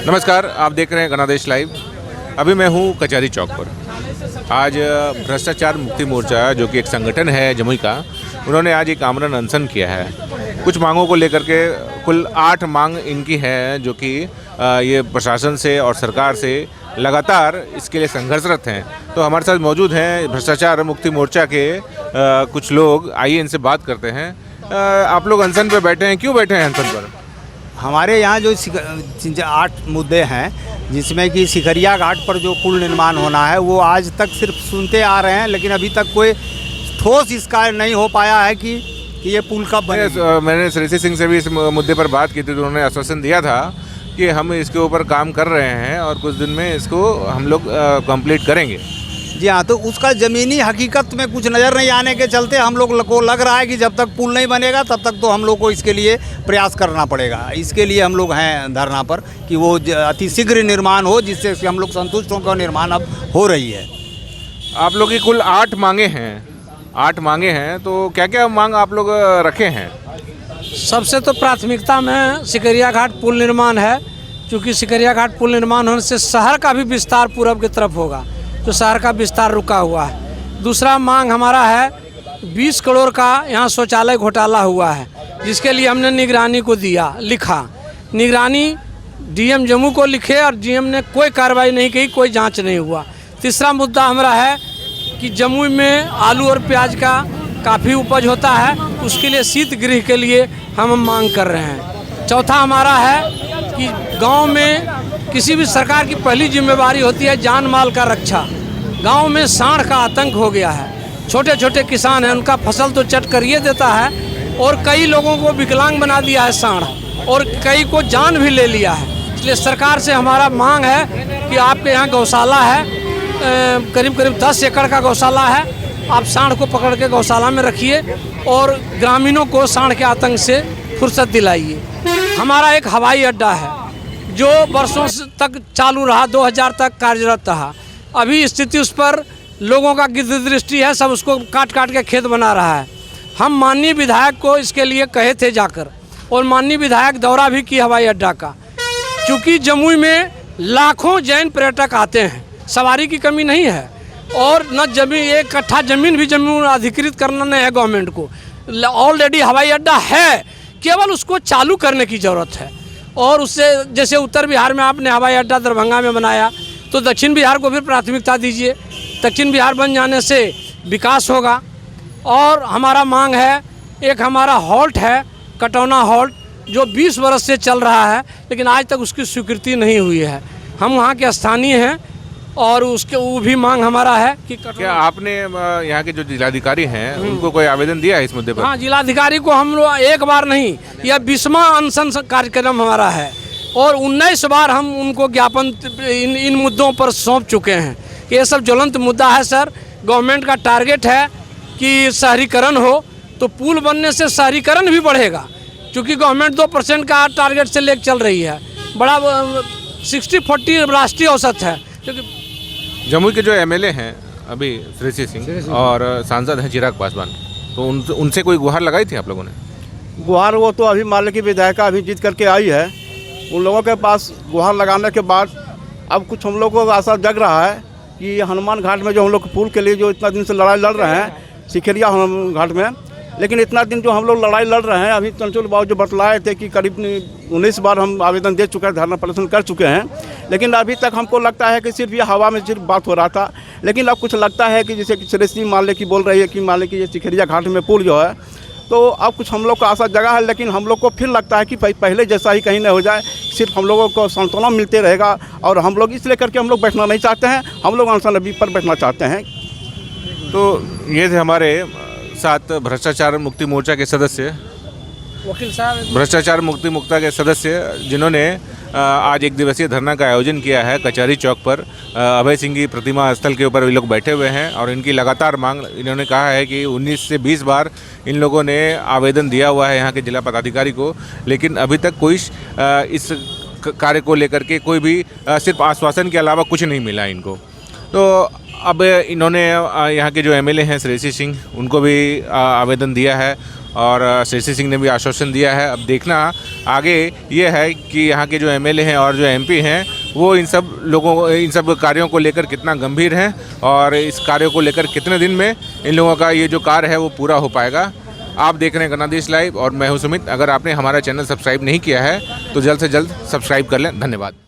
नमस्कार, आप देख रहे हैं गणादेश लाइव। अभी मैं हूँ कचहरी चौक पर। आज भ्रष्टाचार मुक्ति मोर्चा जो कि एक संगठन है जमुई का, उन्होंने आज एक आमरण अनशन किया है। कुछ मांगों को लेकर के कुल 8 मांग इनकी है जो कि ये प्रशासन से और सरकार से लगातार इसके लिए संघर्षरत हैं। तो हमारे साथ मौजूद हैं भ्रष्टाचार मुक्ति मोर्चा के कुछ लोग। आइए इनसे बात करते हैं। आप लोग अनशन पे बैठे हैं, क्यों बैठे हैं अनशन पर? हमारे यहाँ जो 8 मुद्दे हैं, जिसमें कि सिकरिया घाट पर जो पुल निर्माण होना है वो आज तक सिर्फ सुनते आ रहे हैं, लेकिन अभी तक कोई ठोस इसका नहीं हो पाया है कि ये पुल कब बने। मैंने श्री सिंह से भी इस मुद्दे पर बात की थी, तो उन्होंने आश्वासन दिया था कि हम इसके ऊपर काम कर रहे हैं और कुछ दिन में इसको हम लोग कंप्लीट करेंगे। जी हाँ, तो उसका ज़मीनी हकीकत में कुछ नज़र नहीं आने के चलते हम लोग को लग रहा है कि जब तक पुल नहीं बनेगा तब तक तो हम लोग को इसके लिए प्रयास करना पड़ेगा। इसके लिए हम लोग हैं धरना पर कि वो अति शीघ्र निर्माण हो, जिससे हम लोग संतुष्ट हों का निर्माण अब हो रही है। आप लोग की कुल 8 मांगे हैं। 8 मांगे हैं, तो क्या क्या मांग आप लोग रखे हैं? सबसे तो प्राथमिकता में सिकरिया घाट पुल निर्माण है, क्योंकि सिकरिया घाट पुल निर्माण होने से शहर का भी विस्तार पूरब की तरफ होगा, तो शहर का विस्तार रुका हुआ है। दूसरा मांग हमारा है 20 करोड़ का यहाँ शौचालय घोटाला हुआ है, जिसके लिए हमने निगरानी को लिखा। निगरानी डीएम जम्मू को लिखे और डीएम ने कोई कार्रवाई नहीं की, कोई जांच नहीं हुआ। तीसरा मुद्दा हमारा है कि जमुई में आलू और प्याज का काफ़ी उपज होता है, उसके लिए शीत गृह के लिए हम मांग कर रहे हैं। चौथा हमारा है कि गांव में किसी भी सरकार की पहली जिम्मेवारी होती है जान माल का रक्षा। गांव में सांड का आतंक हो गया है। छोटे छोटे किसान हैं, उनका फसल तो चट कर ये देता है और कई लोगों को विकलांग बना दिया है सांड, और कई को जान भी ले लिया है। इसलिए सरकार से हमारा मांग है कि आपके यहाँ गौशाला है, करीब 10 एकड़ का गौशाला है, आप सांड को पकड़ के गौशाला में रखिए और ग्रामीणों को सांड के आतंक से फुर्सत दिलाइए। हमारा एक हवाई अड्डा है जो वर्षों तक चालू रहा, 2000 तक कार्यरत रहा। अभी स्थिति उस पर लोगों का गिद्ध दृष्टि है, सब उसको काट काट के खेत बना रहा है। हम माननीय विधायक को इसके लिए कहे थे जाकर, और माननीय विधायक दौरा भी की हवाई अड्डा का। चूँकि जमुई में लाखों जैन पर्यटक आते हैं, सवारी की कमी नहीं है, और न जमीन 1 कट्ठा जमीन भी जमीन अधिकृत करना नहीं है गवर्नमेंट को। ऑलरेडी हवाई अड्डा है, केवल उसको चालू करने की ज़रूरत है। और उससे जैसे उत्तर बिहार में आपने हवाई अड्डा दरभंगा में बनाया, तो दक्षिण बिहार को भी प्राथमिकता दीजिए। दक्षिण बिहार बन जाने से विकास होगा। और हमारा मांग है, एक हमारा हॉल्ट है कटौना हॉल्ट, जो 20 वर्ष से चल रहा है, लेकिन आज तक उसकी स्वीकृति नहीं हुई है। हम वहाँ के स्थानीय हैं और उसके वो भी मांग हमारा है कि क्या आपने यहाँ के जो जिलाधिकारी हैं उनको कोई आवेदन दिया है इस मुद्दे पर? हाँ, जिलाधिकारी को हम लोग एक बार नहीं, यह 20वां अनशन कार्यक्रम हमारा है, और 19 बार हम उनको ज्ञापन इन मुद्दों पर सौंप चुके हैं कि ये सब ज्वलंत मुद्दा है। सर, गवर्नमेंट का टारगेट है कि शहरीकरण हो, तो पुल बनने से शहरीकरण भी बढ़ेगा, क्योंकि गवर्नमेंट 2% का टारगेट से लेकर चल रही है। बड़ा 60-40 राष्ट्रीय औसत है। क्योंकि जमुई के जो एमएलए हैं अभी श्री सिंह और सांसद हैं चिराग पासवान, तो उनसे कोई गुहार लगाई थी आप लोगों ने? गुहार वो तो अभी मान लो कि विधायिका अभी जीत करके आई है, उन लोगों के पास गुहार लगाने के बाद अब कुछ हम लोगों को आशा जग रहा है कि हनुमान घाट में जो हम लोग पुल के लिए जो इतना दिन से लड़ाई लड़ रहे हैं सिकरिया घाट में, लेकिन इतना दिन जो हम लोग लड़ाई लड़ रहे हैं, अभी चंचल बाबू जो बतलाए थे कि करीब 19 बार हम आवेदन दे चुके हैं, धरना प्रदर्शन कर चुके हैं, लेकिन अभी तक हमको लगता है कि सिर्फ ये हवा में सिर्फ बात हो रहा था। लेकिन अब कुछ लगता है कि जैसे कि श्री सिंह मान ले की बोल रही है कि मान ले कि ये सिकरिया घाट में पुल जो है, तो अब कुछ हम लोग को आशा जगह है, लेकिन हम लोग को फिर लगता है कि पहले जैसा ही कहीं न हो जाए, सिर्फ हम लोगों को सांत्वना मिलते रहेगा। और हम लोग इसलिए करके हम लोग बैठना नहीं चाहते हैं, हम लोग अनशन अभी पर बैठना चाहते हैं। तो ये थे हमारे साथ भ्रष्टाचार मुक्ति मोर्चा के सदस्य, वकील साहब, भ्रष्टाचार मुक्ति मोर्चा के सदस्य, जिन्होंने आज 1 दिवसीय धरना का आयोजन किया है कचहरी चौक पर। अभय सिंह की प्रतिमा स्थल के ऊपर ये लोग बैठे हुए हैं और इनकी लगातार मांग, इन्होंने कहा है कि 19 से 20 बार इन लोगों ने आवेदन दिया हुआ है यहाँ के जिला पदाधिकारी को, लेकिन अभी तक कोई इस कार्य को लेकर के कोई भी सिर्फ आश्वासन के अलावा कुछ नहीं मिला इनको। तो अब इन्होंने यहाँ के जो एमएलए हैं श्री सिंह, उनको भी आवेदन दिया है और श्री सिंह ने भी आश्वासन दिया है। अब देखना आगे ये है कि यहाँ के जो एमएलए हैं और जो एमपी हैं वो इन सब कार्यों को लेकर कितना गंभीर हैं और इस कार्यों को लेकर कितने दिन में इन लोगों का ये जो कार्य है वो पूरा हो पाएगा। आप देख रहे हैं गणदेश लाइव और मैं हूं सुमित। अगर आपने हमारा चैनल सब्सक्राइब नहीं किया है तो जल्द से जल्द सब्सक्राइब कर लें। धन्यवाद।